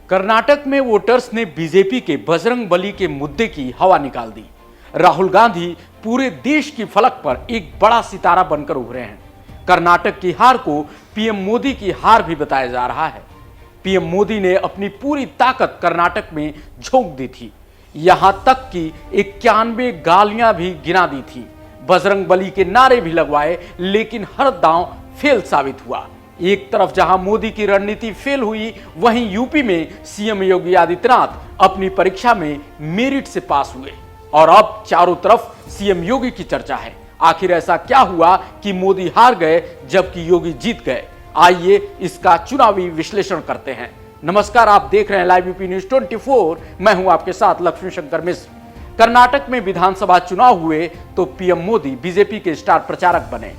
कर्नाटक में वोटर्स ने बीजेपी के बजरंगबली के मुद्दे की हवा निकाल दी। राहुल गांधी पूरे देश की फलक पर एक बड़ा सितारा बनकर उभरे हैं। कर्नाटक की हार को पीएम मोदी की हार भी बताया जा रहा है। पीएम मोदी ने अपनी पूरी ताकत कर्नाटक में झोंक दी थी, यहां तक कि 91 गालियां भी गिना दी थी। बजरंगबली के नारे भी लगवाए, लेकिन हर दांव फेल साबित हुआ। एक तरफ जहां मोदी की रणनीति फेल हुई, वहीं यूपी में सीएम योगी आदित्यनाथ अपनी परीक्षा में मेरिट से पास हुए और अब चारों तरफ सीएम योगी की चर्चा है। आखिर ऐसा क्या हुआ कि मोदी हार गए जबकि योगी जीत गए? आइए इसका चुनावी विश्लेषण करते हैं। नमस्कार, आप देख रहे हैं लाइव यूपी न्यूज 24। मैं हूं आपके साथ लक्ष्मी शंकर मिश्र। कर्नाटक में विधानसभा चुनाव हुए तो पीएम मोदी बीजेपी के स्टार प्रचारक बने।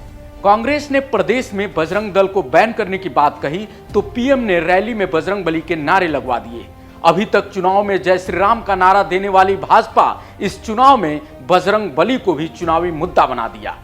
कांग्रेस ने प्रदेश में बजरंग दल को बैन करने की बात कही तो पीएम ने रैली में बजरंगबली के नारे लगवा दिए। अभी तक चुनाव में जय श्री राम का नारा देने वाली भाजपा इस चुनाव में बजरंगबली को भी चुनावी मुद्दा बना दिया।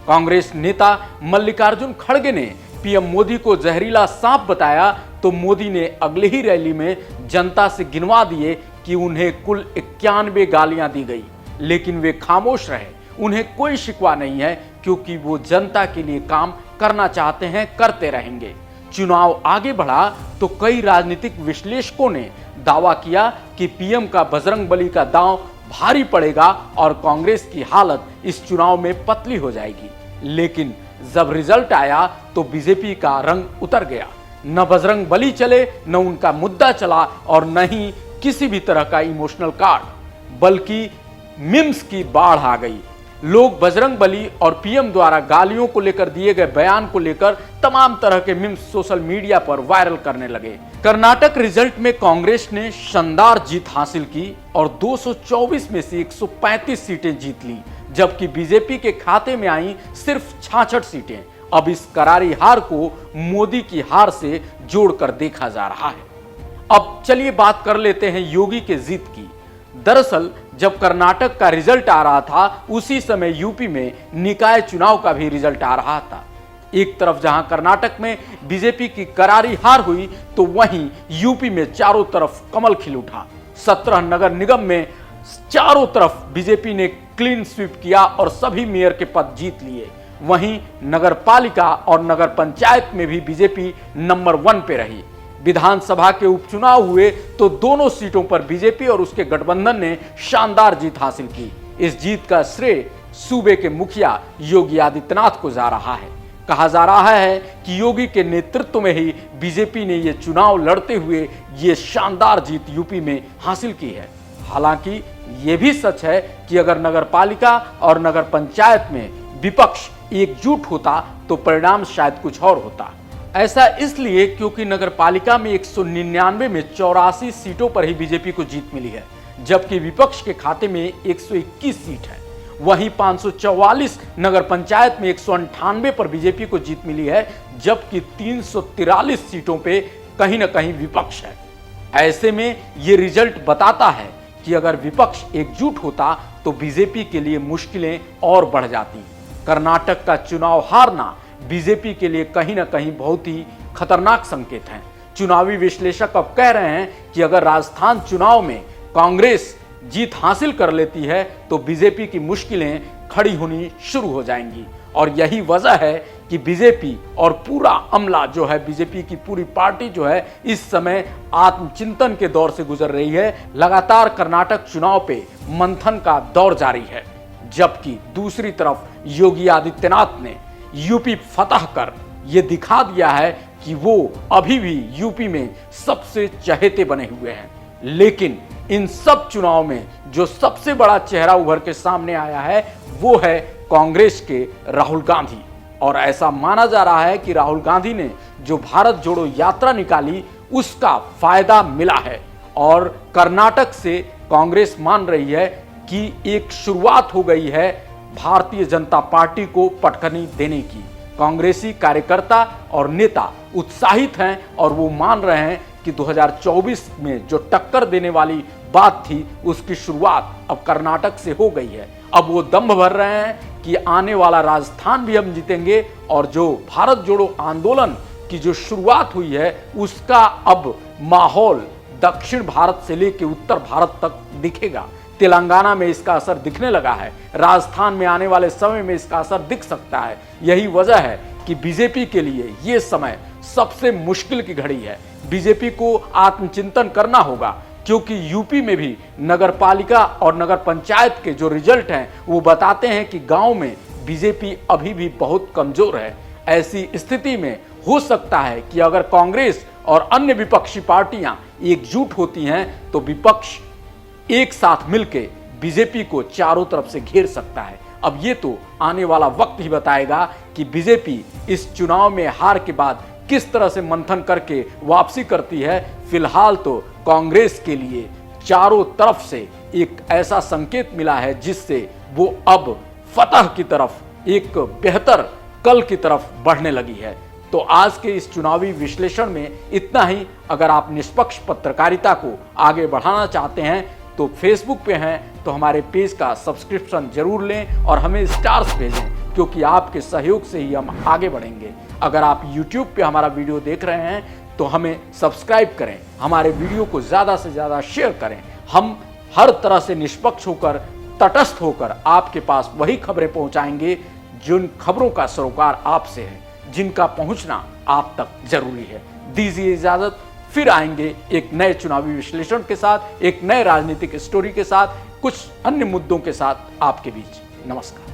कांग्रेस नेता मल्लिकार्जुन खड़गे ने पीएम मोदी को जहरीला सांप बताया तो मोदी ने अगले ही रैली में जनता से गिनवा दिए कि उन्हें कुल 91 गालियां दी गई, लेकिन वे खामोश रहे। उन्हें कोई शिकवा नहीं है क्योंकि वो जनता के लिए काम करना चाहते हैं, करते रहेंगे। चुनाव आगे बढ़ा तो कई राजनीतिक विश्लेषकों ने दावा किया कि पीएम का बजरंगबली का दांव भारी पड़ेगा और कांग्रेस की हालत इस चुनाव में पतली हो जाएगी। लेकिन जब रिजल्ट आया तो बीजेपी का रंग उतर गया। न बजरंगबली चले, न उनका मुद्दा चला और न ही किसी भी तरह का इमोशनल कार्ड, बल्कि मीम्स की बाढ़ आ गई। लोग बजरंगबली और पीएम द्वारा गालियों को लेकर दिए गए बयान को लेकर तमाम तरह के मीम्स सोशल मीडिया पर वायरल करने लगे। कर्नाटक रिजल्ट में कांग्रेस ने शानदार जीत हासिल की और 224 में से 135 सीटें जीत ली, जबकि बीजेपी के खाते में आई सिर्फ 66 सीटें। अब इस करारी हार को मोदी की हार से जोड़कर देखा जा रहा है। अब चलिए बात कर लेते हैं योगी के जीत की। दरअसल जब कर्नाटक का रिजल्ट आ रहा था, उसी समय यूपी में निकाय चुनाव का भी रिजल्ट आ रहा था। एक तरफ जहां कर्नाटक में बीजेपी की करारी हार हुई तो वहीं यूपी में चारों तरफ कमल खिल उठा। 17 नगर निगम में चारों तरफ बीजेपी ने क्लीन स्वीप किया और सभी मेयर के पद जीत लिए। वहीं नगर पालिका और नगर पंचायत में भी बीजेपी नंबर 1 पे रही। विधानसभा के उपचुनाव हुए तो दोनों सीटों पर बीजेपी और उसके गठबंधन ने शानदार जीत हासिल की। इस जीत का श्रेय सूबे के मुखिया योगी आदित्यनाथ को जा रहा है। कहा जा रहा है कि योगी के नेतृत्व में ही बीजेपी ने यह चुनाव लड़ते हुए ये शानदार जीत यूपी में हासिल की है। हालांकि यह भी सच है कि अगर नगर पालिका और नगर पंचायत में विपक्ष एकजुट होता तो परिणाम शायद कुछ और होता। ऐसा इसलिए क्योंकि नगर पालिका में 199 में 84 सीटों पर ही बीजेपी को जीत मिली है, जबकि विपक्ष के खाते में 121 सीट है। वहीं 544 नगर पंचायत में 198 पर बीजेपी को जीत मिली है, जबकि 343 सीटों पे कहीं ना कहीं विपक्ष है। ऐसे में ये रिजल्ट बताता है कि अगर विपक्ष एकजुट होता तो बीजेपी के लिए मुश्किलें और बढ़ जाती। कर्नाटक का चुनाव हारना बीजेपी के लिए कहीं ना कहीं बहुत ही खतरनाक संकेत है। चुनावी विश्लेषक अब कह रहे हैं कि अगर राजस्थान चुनाव में कांग्रेस जीत हासिल कर लेती है तो बीजेपी की मुश्किलें खड़ी होनी शुरू हो जाएंगी। और यही वजह है कि बीजेपी और पूरा अमला जो है, बीजेपी की पूरी पार्टी जो है, इस समय आत्मचिंतन के दौर से गुजर रही है। लगातार कर्नाटक चुनाव पे मंथन का दौर जारी है, जबकि दूसरी तरफ योगी आदित्यनाथ ने यूपी फतह कर यह दिखा दिया है कि वो अभी भी यूपी में सबसे चहेते बने हुए हैं। लेकिन इन सब चुनाव में जो सबसे बड़ा चेहरा उभर के सामने आया है वो है कांग्रेस के राहुल गांधी। और ऐसा माना जा रहा है कि राहुल गांधी ने जो भारत जोड़ो यात्रा निकाली उसका फायदा मिला है और कर्नाटक से कांग्रेस मान रही है कि एक शुरुआत हो गई है भारतीय जनता पार्टी को पटखनी देने की। कांग्रेसी कार्यकर्ता और नेता उत्साहित हैं और वो मान रहे हैं कि 2024 में जो टक्कर देने वाली बात थी उसकी शुरुआत अब कर्नाटक से हो गई है। अब वो दम भर रहे हैं कि आने वाला राजस्थान भी हम जीतेंगे और जो भारत जोड़ो आंदोलन की जो शुरुआत हुई है उसका अब माहौल दक्षिण भारत से लेकर उत्तर भारत तक दिखेगा। तेलंगाना में इसका असर दिखने लगा है, राजस्थान में आने वाले समय में इसका असर दिख सकता है। यही वजह है कि बीजेपी के लिए ये समय सबसे मुश्किल की घड़ी है। बीजेपी को आत्मचिंतन करना होगा, क्योंकि यूपी में भी नगरपालिका और नगर पंचायत के जो रिजल्ट हैं वो बताते हैं कि गांव में बीजेपी अभी भी बहुत कमजोर है। ऐसी स्थिति में हो सकता है कि अगर कांग्रेस और अन्य विपक्षी पार्टियां एकजुट होती हैं तो विपक्ष एक साथ मिलकर बीजेपी को चारों तरफ से घेर सकता है। अब ये तो आने वाला वक्त ही बताएगा कि बीजेपी इस चुनाव में हार के बाद किस तरह से मंथन करके वापसी करती है। फिलहाल तो कांग्रेस के लिए चारों तरफ से एक ऐसा संकेत मिला है जिससे वो अब फतह की तरफ, एक बेहतर कल की तरफ बढ़ने लगी है। तो आज के इस चुनावी विश्लेषण में इतना ही। अगर आप निष्पक्ष पत्रकारिता को आगे बढ़ाना चाहते हैं तो फेसबुक पे हैं तो हमारे पेज का सब्सक्रिप्शन जरूर लें और हमें स्टार्स भेजें, क्योंकि आपके सहयोग से ही हम आगे बढ़ेंगे। अगर आप यूट्यूब पे हमारा वीडियो देख रहे हैं तो हमें सब्सक्राइब करें, हमारे वीडियो को ज़्यादा से ज़्यादा शेयर करें। हम हर तरह से निष्पक्ष होकर, तटस्थ होकर आपके पास वही खबरें पहुंचाएंगे जिन खबरों का सरोकार आपसे है, जिनका पहुंचना आप तक जरूरी है। दीजिए इजाजत, फिर आएंगे एक नए चुनावी विश्लेषण के साथ, एक नए राजनीतिक स्टोरी के साथ, कुछ अन्य मुद्दों के साथ आपके बीच। नमस्कार।